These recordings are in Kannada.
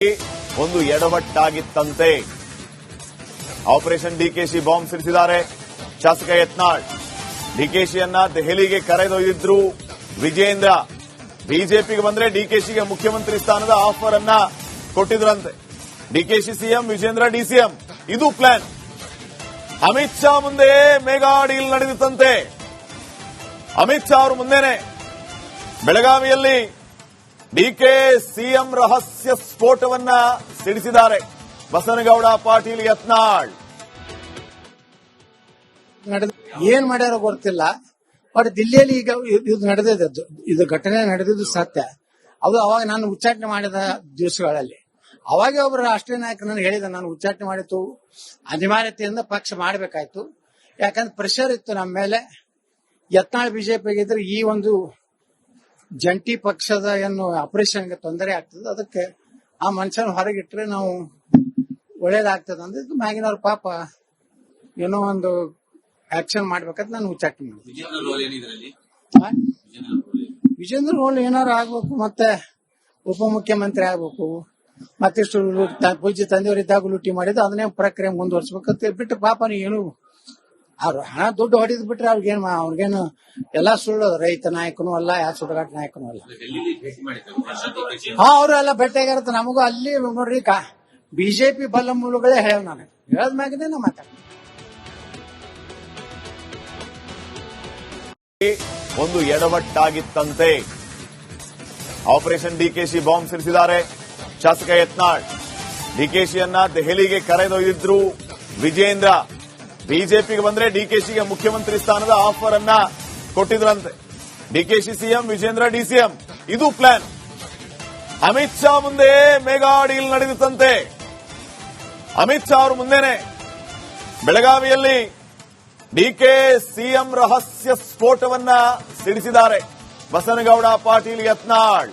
ಒಂದು ಎಡವಟ್ಟಾಗಿತ್ತಂತೆ. ಆಪರೇಷನ್ ಡಿಕೆಶಿ ಬಾಂಬ್ ಸಿಡಿಸಿದ್ದಾರೆ. ಶಾಸಕ ಯತ್ನಾಳ್ ಡಿಕೆಶಿಯನ್ನ ದೆಹಲಿಗೆ ಕರೆದೊಯ್ದಿದ್ರು ವಿಜೇಂದ್ರ. ಬಿಜೆಪಿಗೆ ಬಂದ್ರೆ ಡಿಕೆಶಿಗೆ ಮುಖ್ಯಮಂತ್ರಿ ಸ್ಥಾನದ ಆಫರ್ ಅನ್ನ ಕೊಟ್ಟಿದ್ರಂತೆ. DKShi CM, Vijayendra DCM. ಇದು ಪ್ಲಾನ್. ಅಮಿತ್ ಶಾ ಮುಂದೆ ಮೆಗಾ ಡೀಲ್ ನಡೆದಿತ್ತಂತೆ. ಅಮಿತ್ ಶಾ ಅವರು ಮುಂದೆನೆ ಬೆಳಗಾವಿಯಲ್ಲಿ ಡಿಕೆ ಸಿಎಂ ರಹಸ್ಯ ಸ್ಫೋಟವನ್ನ ಸಿಡಿಸಿದ್ದಾರೆ. ಬಸನಗೌಡ ಪಾಟೀಲ್ ಯತ್ನಾಳ್ ಏನ್ ಮಾಡ್ಯಾರೋ ಗೊತ್ತಿಲ್ಲ. ಬಟ್ ದಿಲ್ಲಿಯಲ್ಲಿ ಈಗ ಇದು ನಡೆದಿದ್ದು, ಇದು ಘಟನೆ ನಡೆದಿದ್ದು ಸತ್ಯ. ಅದು ಅವಾಗ ನಾನು ಉಚ್ಚಾಟನೆ ಮಾಡಿದ ದಿವಸಗಳಲ್ಲಿ ಅವಾಗ ಒಬ್ಬರು ರಾಷ್ಟ್ರೀಯ ನಾಯಕರನ್ನು ಹೇಳಿದ, ನಾನು ಉಚ್ಚಾಟನೆ ಮಾಡಿತ್ತು, ಅನಿವಾರ್ಯತೆಯಿಂದ ಪಕ್ಷ ಮಾಡಬೇಕಾಯ್ತು. ಯಾಕಂದ್ರೆ ಪ್ರೆಷರ್ ಇತ್ತು ನಮ್ಮ ಮೇಲೆ. ಯತ್ನಾಳ್ ಬಿಜೆಪಿಗೆ ಇದ್ರೆ ಈ ಒಂದು ಜಂಟಿ ಪಕ್ಷದ ಏನು ಆಪರೇಷನ್ಗೆ ತೊಂದರೆ ಆಗ್ತದೆ, ಅದಕ್ಕೆ ಆ ಮನುಷ್ಯನ ಹೊರಗಿಟ್ರೆ ನಾವು ಒಳ್ಳೇದಾಗ್ತದೆ ಅಂದ್ರೆ ಮ್ಯಾಗಿನವ್ರ ಪಾಪ ಏನೋ ಒಂದು ಆಕ್ಷನ್ ಮಾಡ್ಬೇಕಂತ ನಾನು ಉಚ್ಚಾಟನೆ ಮಾಡಿದೆ. ವಿಜೇಂದ್ರ ರೋಲ್ ಏನಾರು ಆಗ್ಬೇಕು, ಮತ್ತೆ ಉಪಮುಖ್ಯಮಂತ್ರಿ ಆಗ್ಬೇಕು, ಮತ್ತಿಷ್ಟು ಪೂಜ್ಯ ತಂದೆಯವರಿದ್ದಾಗ ಲೂಟಿ ಮಾಡಿದ್ದು ಅದನ್ನೇ ಪ್ರಕ್ರಿಯೆ ಮುಂದುವರ್ಸ್ಬೇಕಂತ ಬಿಟ್ಟು ಪಾಪ ಏನು ಅವ್ರು ಹಣ ದುಡ್ಡು ಹೊಡಿದ್ ಬಿಟ್ರೆ ಅವ್ರಿಗೇನು ಎಲ್ಲಾ ಸುಳ್ಳು. ರೈತ ನಾಯಕನೂ ಅಲ್ಲ, ಯಾವ ಸುಡುಗಾಟ ನಾಯಕನೂ ಅಲ್ಲ. ಅವರೆಲ್ಲ ಭೇಟಿಯಾಗಿರತ್ತ. ನಮಗೂ ಅಲ್ಲಿ ನೋಡ್ರಿ ಬಿಜೆಪಿ ಬಲ್ಲ ಮೂಲಗಳೇ ಹೇಳ, ನಾನು ಹೇಳದ್ಮ್ಯಾಗನೇ ನಾ ಮಾತಾಡ್ತೀನಿ. ಒಂದು ಎಡವಟ್ಟಾಗಿತ್ತಂತೆ. ಆಪರೇಷನ್ ಡಿಕೆಶಿ ಬಾಂಬ್ ಸಿಡಿಸಿದ್ದಾರೆ. ಶಾಸಕ ಯತ್ನಾಳ್ ಡಿಕೆಶಿಯನ್ನ ದೆಹಲಿಗೆ ಕರೆದೊಯ್ದಿದ್ರು ವಿಜೇಂದ್ರ. ಬಿಜೆಪಿಗೆ ಬಂದ್ರೆ ಡಿಕೆಶಿಗೆ ಮುಖ್ಯಮಂತ್ರಿ ಸ್ಥಾನದ ಆಫರ್ ಅನ್ನ ಕೊಟ್ಟಿದ್ರಂತೆ. DKShi CM, Vijayendra DCM. ಇದು ಪ್ಲಾನ್. ಅಮಿತ್ ಶಾ ಮುಂದೆ ಮೆಗಾ ಡೀಲ್ ನಡೆದಿತ್ತಂತೆ. ಅಮಿತ್ ಶಾ ಅವರು ಮುಂದೆನೆ ಬೆಳಗಾವಿಯಲ್ಲಿ ಡಿಕೆ ಸಿಎಂ ರಹಸ್ಯ ಸ್ಫೋಟವನ್ನ ಸಿಡಿಸಿದ್ದಾರೆ. ಬಸನಗೌಡ ಪಾಟೀಲ್ ಯತ್ನಾಳ್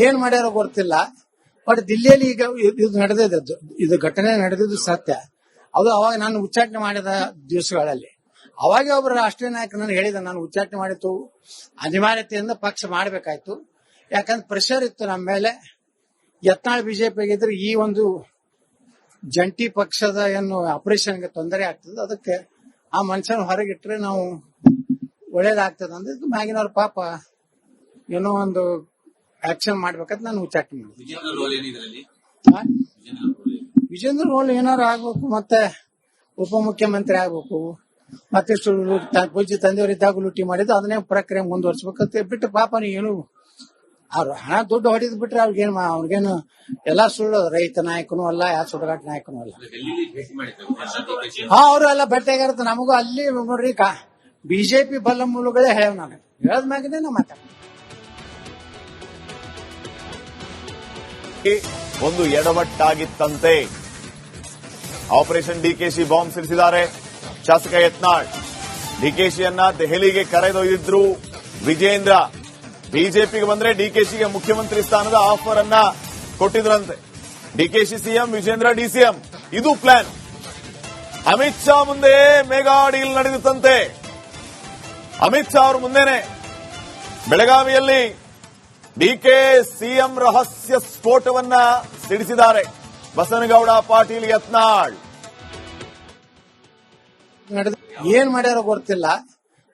ಏನ್ ಮಾಡ್ಯಾರೋ ಗೊತ್ತಿಲ್ಲ. ಬಟ್ ದಿಲ್ಲಿಯಲ್ಲಿ ಈಗ ಇದು ನಡೆದಿದ್ದು, ಇದು ಘಟನೆ ನಡೆದಿದ್ದು ಸತ್ಯ. ಅದು ಅವಾಗ ನಾನು ಉಚ್ಚಾಟನೆ ಮಾಡಿದ ದಿವಸಗಳಲ್ಲಿ ಅವಾಗ ಒಬ್ಬರು ರಾಷ್ಟ್ರೀಯ ನಾಯಕರನ್ನು ಹೇಳಿದ, ನಾನು ಉಚ್ಚಾಟನೆ ಮಾಡಿತ್ತು, ಅನಿವಾರ್ಯತೆಯಿಂದ ಪಕ್ಷ ಮಾಡಬೇಕಾಯ್ತು. ಯಾಕಂದ್ರೆ ಪ್ರೆಷರ್ ಇತ್ತು ನಮ್ಮ ಮೇಲೆ. ಯತ್ನಾಳ್ ಬಿಜೆಪಿಗೆ ಇದ್ರೆ ಈ ಒಂದು ಜಂಟಿ ಪಕ್ಷದ ಏನು ಆಪರೇಷನ್ಗೆ ತೊಂದರೆ ಆಗ್ತದೆ, ಅದಕ್ಕೆ ಆ ಮನುಷ್ಯನ ಹೊರಗಿಟ್ರೆ ನಾವು ಒಳ್ಳೇದಾಗ್ತದೆ ಅಂದ್ರೆ ಮ್ಯಾಗಿನವ್ರ ಪಾಪ ಏನೋ ಒಂದು ಆಕ್ಷನ್ ಮಾಡ್ಬೇಕಂತ ನಾನು ಉಚ್ಚಾಟನೆ ಮಾಡಿದೆ. ವಿಜೇಂದ್ರ ರೋಲ್ ಏನಾರು ಆಗ್ಬೇಕು, ಮತ್ತೆ ಉಪಮುಖ್ಯಮಂತ್ರಿ ಆಗ್ಬೇಕು, ಮತ್ತಿಷ್ಟು ಪೂಜ್ಯ ತಂದೆಯವರಿದ್ದಾಗ ಲೂಟಿ ಮಾಡಿದ್ದು ಅದನ್ನೇ ಪ್ರಕ್ರಿಯೆ ಮುಂದುವರ್ಸ್ಬೇಕಂತ ಬಿಟ್ಟು ಪಾಪ ಏನು ಅವ್ರು ಹಣ ದುಡ್ಡು ಹೊಡಿದ್ ಬಿಟ್ರೆ ಅವ್ರಿಗೇನು ಎಲ್ಲಾ ಸುಳ್ಳು. ರೈತ ನಾಯಕನೂ ಅಲ್ಲ, ಯಾವ ಸುಡುಗಾಟ ನಾಯಕನೂ ಅಲ್ಲ. ಅವರೆಲ್ಲ ಭೇಟಿಯಾಗಿರತ್ತ. ನಮಗೂ ಅಲ್ಲಿ ನೋಡ್ರಿ ಬಿಜೆಪಿ ಬಲ್ಲ ಮೂಲಗಳೇ ಹೇಳ, ನಾನು ಹೇಳದ್ಮ್ಯಾಗನೇ ನಾ ಮಾತಾಡ್ತೀನಿ. ಒಂದು ಎಡವಟ್ಟಾಗಿತ್ತಂತೆ. ಆಪರೇಷನ್ ಡಿಕೆಶಿ ಬಾಂಬ್ ಸಿಡಿಸಿದ್ದಾರೆ. ಶಾಸಕ ಯತ್ನಾಳ್ ಡಿಕೆಶಿಯನ್ನ ದೆಹಲಿಗೆ ಕರೆದೊಯ್ದಿದ್ರು ವಿಜೇಂದ್ರ. ಬಿಜೆಪಿಗೆ ಬಂದ್ರೆ ಡಿಕೆಶಿಗೆ ಮುಖ್ಯಮಂತ್ರಿ ಸ್ಥಾನದ ಆಫರ್ ಅನ್ನ ಕೊಟ್ಟಿದ್ರಂತೆ. DKShi CM, Vijayendra DCM. ಇದು ಪ್ಲಾನ್. ಅಮಿತ್ ಶಾ ಮುಂದೆ ಮೆಗಾ ಡೀಲ್ ನಡೆದಿತ್ತಂತೆ. ಅಮಿತ್ ಶಾ ಅವರು ಮುಂದೆನೆ ಬೆಳಗಾವಿಯಲ್ಲಿ ಡಿಕೆ ಸಿಎಂ ರಹಸ್ಯ ಸ್ಫೋಟವನ್ನ ಸಿಡಿಸಿದ್ದಾರೆ. ಬಸನಗೌಡ ಪಾಟೀಲ್ ಯತ್ನಾಳ್ ಏನ್ ಮಾಡ್ಯಾರೋ ಗೊತ್ತಿಲ್ಲ.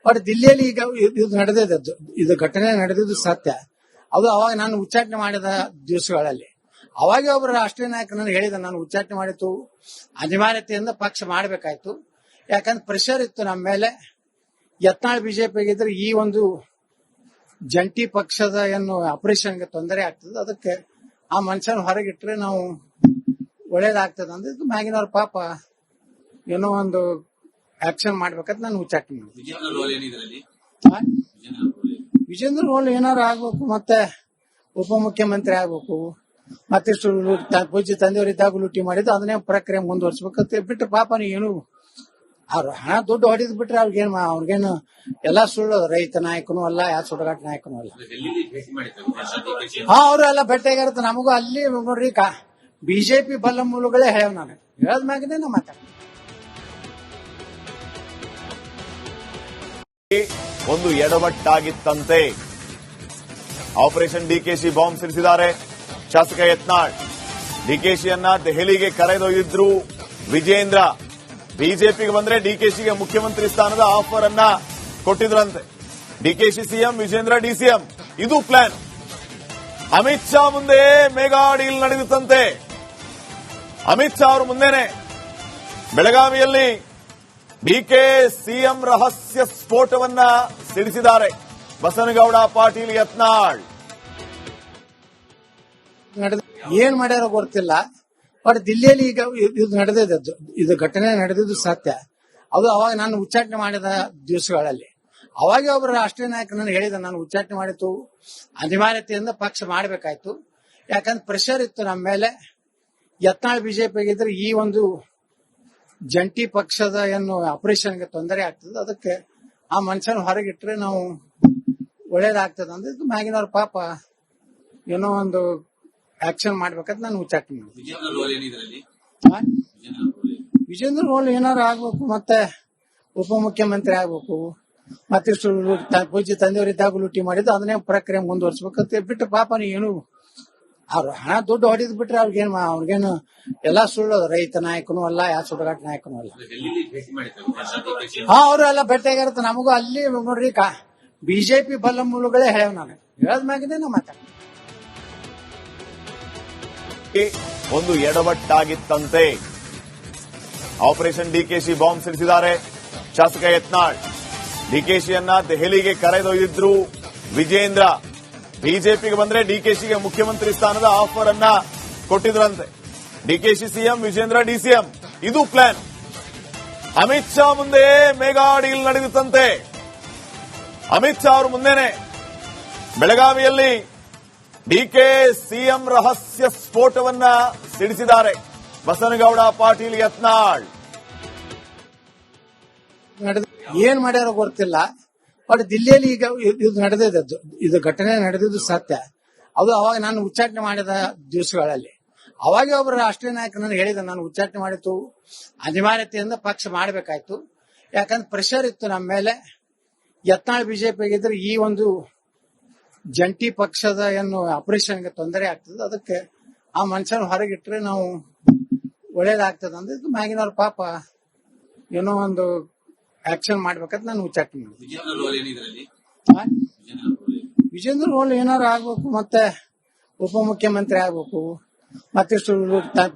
ಬಟ್ ದಿಲ್ಲಿಯಲ್ಲಿ ಈಗ ಇದು ನಡೆದಿದ್ದು, ಇದು ಘಟನೆ ನಡೆದಿದ್ದು ಸತ್ಯ. ಅದು ಅವಾಗ ನಾನು ಉಚ್ಚಾಟನೆ ಮಾಡಿದ ದಿವಸಗಳಲ್ಲಿ ಅವಾಗ ಒಬ್ಬರು ರಾಷ್ಟ್ರೀಯ ನಾಯಕರನ್ನು ಹೇಳಿದ, ನಾನು ಉಚ್ಚಾಟನೆ ಮಾಡಿತ್ತು, ಅನಿವಾರ್ಯತೆಯಿಂದ ಪಕ್ಷ ಮಾಡಬೇಕಾಯ್ತು. ಯಾಕಂದ್ರೆ ಪ್ರೆಷರ್ ಇತ್ತು ನಮ್ಮ ಮೇಲೆ. ಯತ್ನಾಳ್ ಬಿಜೆಪಿಗೆ ಇದ್ರೆ ಈ ಒಂದು ಜಂಟಿ ಪಕ್ಷದ ಏನು ಆಪರೇಷನ್ಗೆ ತೊಂದರೆ ಆಗ್ತದೆ, ಅದಕ್ಕೆ ಆ ಮನುಷ್ಯನ ಹೊರಗಿಟ್ರೆ ನಾವು ಒಳ್ಳೇದಾಗ್ತದೆ ಅಂದ್ರೆ ಮ್ಯಾಗಿನವ್ರ ಪಾಪ ಏನೋ ಒಂದು ಆಕ್ಷನ್ ಮಾಡ್ಬೇಕಂತ ನಾನು ಉಚ್ಚಾಟನೆ ಮಾಡಿದೆ. ವಿಜೇಂದ್ರ ರೋಲ್ ಏನಾರು ಆಗ್ಬೇಕು, ಮತ್ತೆ ಉಪಮುಖ್ಯಮಂತ್ರಿ ಆಗ್ಬೇಕು, ಮತ್ತಿಷ್ಟು ಪೂಜ್ಯ ತಂದೆಯವರಿದ್ದಾಗ ಲೂಟಿ ಮಾಡಿದ್ದು ಅದನ್ನೇ ಪ್ರಕ್ರಿಯೆ ಮುಂದುವರ್ಸ್ಬೇಕಂತ ಬಿಟ್ಟು ಪಾಪ ಏನು ಅವ್ರು ಹಣ ದುಡ್ಡು ಹೊಡಿದ್ ಬಿಟ್ರೆ ಅವ್ರಿಗೇನು ಎಲ್ಲಾ ಸುಳ್ಳು. ರೈತ ನಾಯಕನೂ ಅಲ್ಲ, ಯಾವ ಸುಡುಗಾಟ ನಾಯಕನೂ ಅಲ್ಲ. ಅವರೆಲ್ಲ ಭೇಟಿಯಾಗಿರತ್ತ. ನಮಗೂ ಅಲ್ಲಿ ನೋಡ್ರಿ ಬಿಜೆಪಿ ಬಲ್ಲ ಮೂಲಗಳೇ ಹೇಳ, ನಾನು ಹೇಳದ್ಮ್ಯಾಗನೇ ನಾ ಮಾತಾಡ್ತೀನಿ. ಒಂದು ಎಡವಟ್ಟಾಗಿತ್ತಂತೆ. ಆಪರೇಷನ್ ಡಿಕೆಶಿ ಬಾಂಬ್ ಸಿಡಿಸಿದ್ದಾರೆ ಶಾಸಕ ಯತ್ನಾಳ್. ಡಿಕೆಶಿಯನ್ನ ದೆಹಲಿಗೆ ಕರೆದೊಯ್ದಿದ್ರು ವಿಜೇಂದ್ರ. ಬಿಜೆಪಿಗೆ ಬಂದ್ರೆ ಡಿಕೆಶಿಗೆ ಮುಖ್ಯಮಂತ್ರಿ ಸ್ಥಾನದ ಆಫರ್ ಅನ್ನ ಕೊಟ್ಟಿದ್ರಂತೆ. DKShi CM, Vijayendra DCM. ಇದು ಪ್ಲಾನ್. ಅಮಿತ್ ಶಾ ಮುಂದೆ ಮೆಗಾ ಡೀಲ್ ನಡೆಯುತ್ತಂತೆ. ಅಮಿತ್ ಶಾ ಅವರು ಮುಂದೆನೆ ಬೆಳಗಾವಿಯಲ್ಲಿ ಡಿಕೆ ಸಿಎಂ ರಹಸ್ಯ ಸ್ಫೋಟವನ್ನ ಸಿಡಿಸಿದ್ದಾರೆ. ಬಸನಗೌಡ ಪಾಟೀಲ್ ಯತ್ನಾಳ್ ಏನ್ ಮಾಡ್ಯಾರ ಗೊತ್ತಿಲ್ಲ. ಬಟ್ ದಿಲ್ಲಿಯಲ್ಲಿ ಈಗ ಇದು ನಡೆದಿದ್ದು, ಇದು ಘಟನೆ ನಡೆದಿದ್ದು ಸತ್ಯ. ಅದು ಅವಾಗ ನಾನು ಉಚ್ಚಾಟನೆ ಮಾಡಿದ ದಿವಸಗಳಲ್ಲಿ ಅವಾಗ ಒಬ್ಬರು ರಾಷ್ಟ್ರೀಯ ನಾಯಕನನ್ನು ಹೇಳಿದ, ನಾನು ಉಚ್ಚಾಟನೆ ಮಾಡಿತ್ತು, ಅನಿವಾರ್ಯತೆಯಿಂದ ಪಕ್ಷ ಮಾಡಬೇಕಾಯ್ತು. ಯಾಕಂದ್ರೆ ಪ್ರೆಷರ್ ಇತ್ತು ನಮ್ಮ ಮೇಲೆ. ಯತ್ನಾಳ್ ಬಿಜೆಪಿಗಿದ್ರೆ ಈ ಒಂದು ಜಂಟಿ ಪಕ್ಷದ ಏನು ಆಪರೇಷನ್ಗೆ ತೊಂದರೆ ಆಗ್ತದೆ, ಅದಕ್ಕೆ ಆ ಮನುಷ್ಯನ ಹೊರಗಿಟ್ರೆ ನಾವು ಒಳ್ಳೇದಾಗ್ತದೆ ಅಂದ್ರೆ ಇದು ಮ್ಯಾಗಿನವ್ರ ಪಾಪ ಏನೋ ಒಂದು ಆಕ್ಷನ್ ಮಾಡ್ಬೇಕಂತ ನಾನು ಉಚ್ಚಾಟನೆ ಮಾಡಿದೆ. ವಿಜೇಂದ್ರ ರೋಲ್ ಏನಾರು ಆಗ್ಬೇಕು, ಮತ್ತೆ ಉಪಮುಖ್ಯಮಂತ್ರಿ ಆಗ್ಬೇಕು, ಮತ್ತಿಷ್ಟು ಪೂಜ್ಯ ತಂದೆಯವರಿದ್ದಾಗ ಲೂಟಿ ಮಾಡಿದ್ದು ಅದನ್ನೇ ಪ್ರಕ್ರಿಯೆ ಮುಂದುವರ್ಸ್ಬೇಕಂತ ಬಿಟ್ಟು ಪಾಪ ಏನು ಅವ್ರು ಹಣ ದುಡ್ಡು ಹೊಡಿದ್ ಬಿಟ್ರೆ ಅವ್ರಿಗೇನು ಎಲ್ಲಾ ಸುಳ್ಳು. ರೈತ ನಾಯಕನೂ ಅಲ್ಲ, ಯಾವ ಸುಡುಗಾಟ ನಾಯಕನೂ ಅಲ್ಲ. ಅವ್ರು ಎಲ್ಲ ಭೇಟಿಯಾಗಿರುತ್ತೆ. ನಮಗೂ ಅಲ್ಲಿ ನೋಡ್ರಿ ಬಿಜೆಪಿ ಬಲ ಮೂಲಗಳೇ ಹೇಳ್ಯಾವ. ನಾನು ಹೇಳದ್ಮ್ಯಾಗಿದೆ ನಾ ಮಾತಾಡ ಒಂದು ಎಡವಟ್ಟಾಗಿತ್ತಂತೆ. ಆಪರೇಷನ್ ಡಿಕೆಶಿ ಬಾಂಬ್ ಸಿಡಿಸಿದ್ದಾರೆ ಶಾಸಕ ಯತ್ನಾಳ್. ಡಿಕೆಶಿಯನ್ನ ದೆಹಲಿಗೆ ಕರೆದೊಯ್ದಿದ್ರು ವಿಜೇಂದ್ರ. ಬಿಜೆಪಿಗೆ ಬಂದ್ರೆ ಡಿಕೆಶಿಗೆ ಮುಖ್ಯಮಂತ್ರಿ ಸ್ಥಾನದ ಆಫರ್ ಅನ್ನ ಕೊಟ್ಟಿದ್ರಂತೆ. DKShi CM, Vijayendra DCM. ಇದು ಪ್ಲಾನ್. ಅಮಿತ್ ಶಾ ಮುಂದೆ ಮೆಗಾ ಡೀಲ್ ನಡೆಯುತ್ತಂತೆ. ಅಮಿತ್ ಶಾ ಅವರು ಮುಂದೆನೆ ಬೆಳಗಾವಿಯಲ್ಲಿ ಡಿಕೆ ಸಿಎಂ ರಹಸ್ಯ ಸ್ಫೋಟವನ್ನ ಸಿಡಿಸಿದ್ದಾರೆ. ಬಸನಗೌಡ ಪಾಟೀಲ್ ಯತ್ನಾಳ್ ಏನ್ ಮಾಡ್ಯಾರ ಗೊತ್ತಿಲ್ಲ. ಬಟ್ ದಿಲ್ಲಿಯಲ್ಲಿ ಈಗ ಇದು ನಡೆದಿದ್ದು, ಇದು ಘಟನೆ ನಡೆದಿದ್ದು ಸತ್ಯ. ಅದು ಅವಾಗ ನಾನು ಉಚ್ಚಾಟನೆ ಮಾಡಿದ ದಿವಸಗಳಲ್ಲಿ ಅವಾಗ ಒಬ್ಬರು ರಾಷ್ಟ್ರೀಯ ನಾಯಕನನ್ನು ಹೇಳಿದ, ನಾನು ಉಚ್ಚಾಟನೆ ಮಾಡಿತ್ತು, ಅನಿವಾರ್ಯತೆಯಿಂದ ಪಕ್ಷ ಮಾಡಬೇಕಾಯ್ತು. ಯಾಕಂದ್ರೆ ಪ್ರೆಷರ್ ಇತ್ತು ನಮ್ಮ ಮೇಲೆ. ಯತ್ನಾಳ್ ಬಿಜೆಪಿಗಿದ್ರೆ ಈ ಒಂದು ಜಂಟಿ ಪಕ್ಷದ ಏನು ಆಪರೇಷನ್ಗೆ ತೊಂದರೆ ಆಗ್ತದೆ, ಅದಕ್ಕೆ ಆ ಮನುಷ್ಯನ ಹೊರಗಿಟ್ರೆ ನಾವು ಒಳ್ಳೇದಾಗ್ತದೆ ಅಂದ್ರೆ ಇದು ಮ್ಯಾಗಿನವ್ರ ಪಾಪ ಏನೋ ಒಂದು ಆಕ್ಷನ್ ಮಾಡ್ಬೇಕಂತ ನಾನು ಉಚ್ಚಾಟನೆ ಮಾಡಿದೆ. ವಿಜೇಂದ್ರ ರೋಲ್ ಏನಾರು ಆಗ್ಬೇಕು, ಮತ್ತೆ ಉಪಮುಖ್ಯಮಂತ್ರಿ ಆಗ್ಬೇಕು, ಮತ್ತಿಷ್ಟು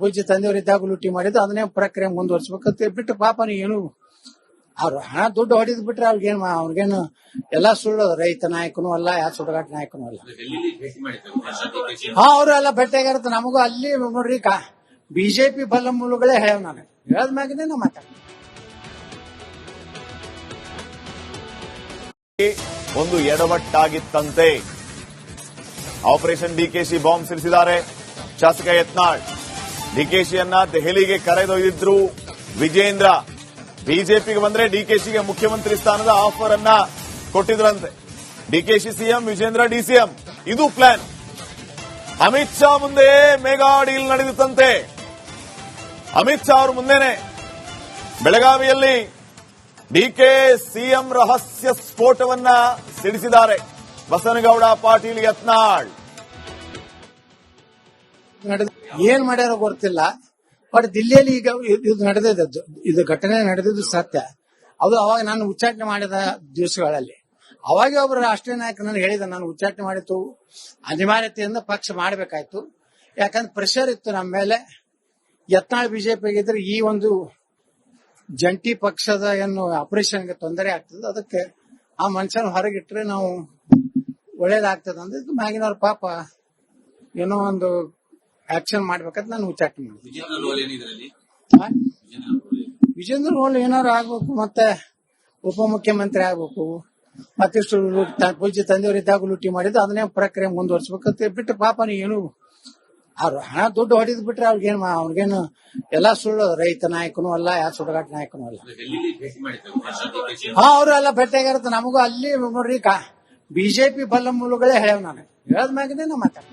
ಪೂಜ್ಯ ತಂದೆಯವರಿದ್ದಾಗ ಲೂಟಿ ಮಾಡಿದ್ದು ಅದನ್ನೇ ಪ್ರಕ್ರಿಯೆ ಮುಂದುವರ್ಸ್ಬೇಕಂತ ಬಿಟ್ಟು ಪಾಪ ಏನು ಅವ್ರು ಹಣ ದುಡ್ಡು ಹೊಡಿದ್ ಬಿಟ್ರೆ ಅವ್ರಿಗೇನು ಎಲ್ಲಾ ಸುಳ್ಳು. ರೈತ ನಾಯಕನೂ ಅಲ್ಲ, ಯಾವ ಸುಡುಗಾಟ ನಾಯಕನೂ ಅಲ್ಲ. ಅವ್ರು ಎಲ್ಲ ಭೇಟಿಯಾಗಿರುತ್ತೆ. ನಮಗೂ ಅಲ್ಲಿ ನೋಡ್ರಿ ಬಿಜೆಪಿ ಬಲ ಮೂಲಗಳೇ ಹೇಳ್ಯಾವ. ನಾನು ಹೇಳದ್ಮ್ಯಾಗಿದೆ ನಾ ಮಾತಾಡ ಒಂದು ಎಡವಟ್ಟಾಗಿತ್ತಂತೆ. ಆಪರೇಷನ್ ಡಿಕೆಶಿ ಬಾಂಬ್ ಸಿಡಿಸಿದ್ದಾರೆ ಶಾಸಕ ಯತ್ನಾಳ್. ಡಿಕೆಶಿಯನ್ನ ದೆಹಲಿಗೆ ಕರೆದೊಯ್ದಿದ್ರು ವಿಜೇಂದ್ರ. ಬಿಜೆಪಿಗೆ ಬಂದ್ರೆ ಡಿಕೆಶಿಗೆ ಮುಖ್ಯಮಂತ್ರಿ ಸ್ಥಾನದ ಆಫರ್ ಅನ್ನ ಕೊಟ್ಟಿದ್ರಂತೆ. DKShi CM, Vijayendra DCM. ಇದು ಪ್ಲಾನ್. ಅಮಿತ್ ಶಾ ಮುಂದೆ ಮೆಗಾ ಡೀಲ್ ನಡೆಯುತ್ತಂತೆ. ಅಮಿತ್ ಶಾ ಅವರು ಮುಂದೆನೆ ಬೆಳಗಾವಿಯಲ್ಲಿ ಡಿಕೆ ಸಿಎಂ ರಹಸ್ಯ ಸ್ಫೋಟವನ್ನ ಸಿಡಿಸಿದ್ದಾರೆ. ಬಸನಗೌಡ ಪಾಟೀಲ್ ಯತ್ನಾಳ್ ಏನ್ ಮಾಡ್ಯಾರ ಗೊತ್ತಿಲ್ಲ. ಬಟ್ ದಿಲ್ಲಿಯಲ್ಲಿ ಈಗ ಇದು ನಡೆದಿದ್ದು, ಇದು ಘಟನೆ ನಡೆದಿದ್ದು ಸತ್ಯ. ಅದು ಅವಾಗ ನಾನು ಉಚ್ಚಾಟನೆ ಮಾಡಿದ ದಿವಸಗಳಲ್ಲಿ ಅವಾಗ ಒಬ್ಬರು ರಾಷ್ಟ್ರೀಯ ನಾಯಕನನ್ನು ಹೇಳಿದ, ನಾನು ಉಚ್ಚಾಟನೆ ಮಾಡಿತ್ತು, ಅನಿವಾರ್ಯತೆಯಿಂದ ಪಕ್ಷ ಮಾಡಬೇಕಾಯ್ತು. ಯಾಕಂದ್ರೆ ಪ್ರೆಷರ್ ಇತ್ತು ನಮ್ಮ ಮೇಲೆ. ಯತ್ನಾಳ್ ಬಿಜೆಪಿಗಿದ್ರೆ ಈ ಒಂದು ಜಂಟಿ ಪಕ್ಷದ ಏನು ಆಪರೇಷನ್ಗೆ ತೊಂದರೆ ಆಗ್ತದೆ, ಅದಕ್ಕೆ ಆ ಮನುಷ್ಯನ ಹೊರಗಿಟ್ರೆ ನಾವು ಒಳ್ಳೇದಾಗ್ತದೆ ಅಂದ್ರೆ ಇದು ಮ್ಯಾಗಿನವ್ರ ಪಾಪ ಏನೋ ಒಂದು ಆಕ್ಷನ್ ಮಾಡ್ಬೇಕಂತ ನಾನು ಉಚ್ಚಾಟನೆ ಮಾಡಿದೆ. ವಿಜೇಂದ್ರ ರೋಲ್ ಏನಾರು ಆಗ್ಬೇಕು, ಮತ್ತೆ ಉಪಮುಖ್ಯಮಂತ್ರಿ ಆಗ್ಬೇಕು, ಮತ್ತಿಷ್ಟು ಪೂಜ್ಯ ತಂದೆಯವರಿದ್ದಾಗ ಲೂಟಿ ಮಾಡಿದ್ದು ಅದನ್ನೇ ಪ್ರಕ್ರಿಯೆ ಮುಂದುವರ್ಸ್ಬೇಕಂತ ಬಿಟ್ಟು ಪಾಪ ಏನು ಅವ್ರು ಹಣ ದುಡ್ಡು ಹೊಡಿದ್ ಬಿಟ್ರೆ ಅವ್ರಿಗೇನು ಎಲ್ಲಾ ಸುಳ್ಳು. ರೈತ ನಾಯಕನೂ ಅಲ್ಲ, ಯಾವ ಸುಡುಗಾಟ ನಾಯಕನೂ ಅಲ್ಲ. ಅವ್ರು ಎಲ್ಲ ಭೇಟಿಯಾಗಿರುತ್ತೆ. ನಮಗೂ ಅಲ್ಲಿ ನೋಡ್ರಿ ಬಿಜೆಪಿ ಬಲ ಮೂಲಗಳೇ ಹೇಳ್ಯಾವ. ನಾನು ಹೇಳದ್ಮ್ಯಾಗಿದೆ ನಾ ಮಾತಾಡ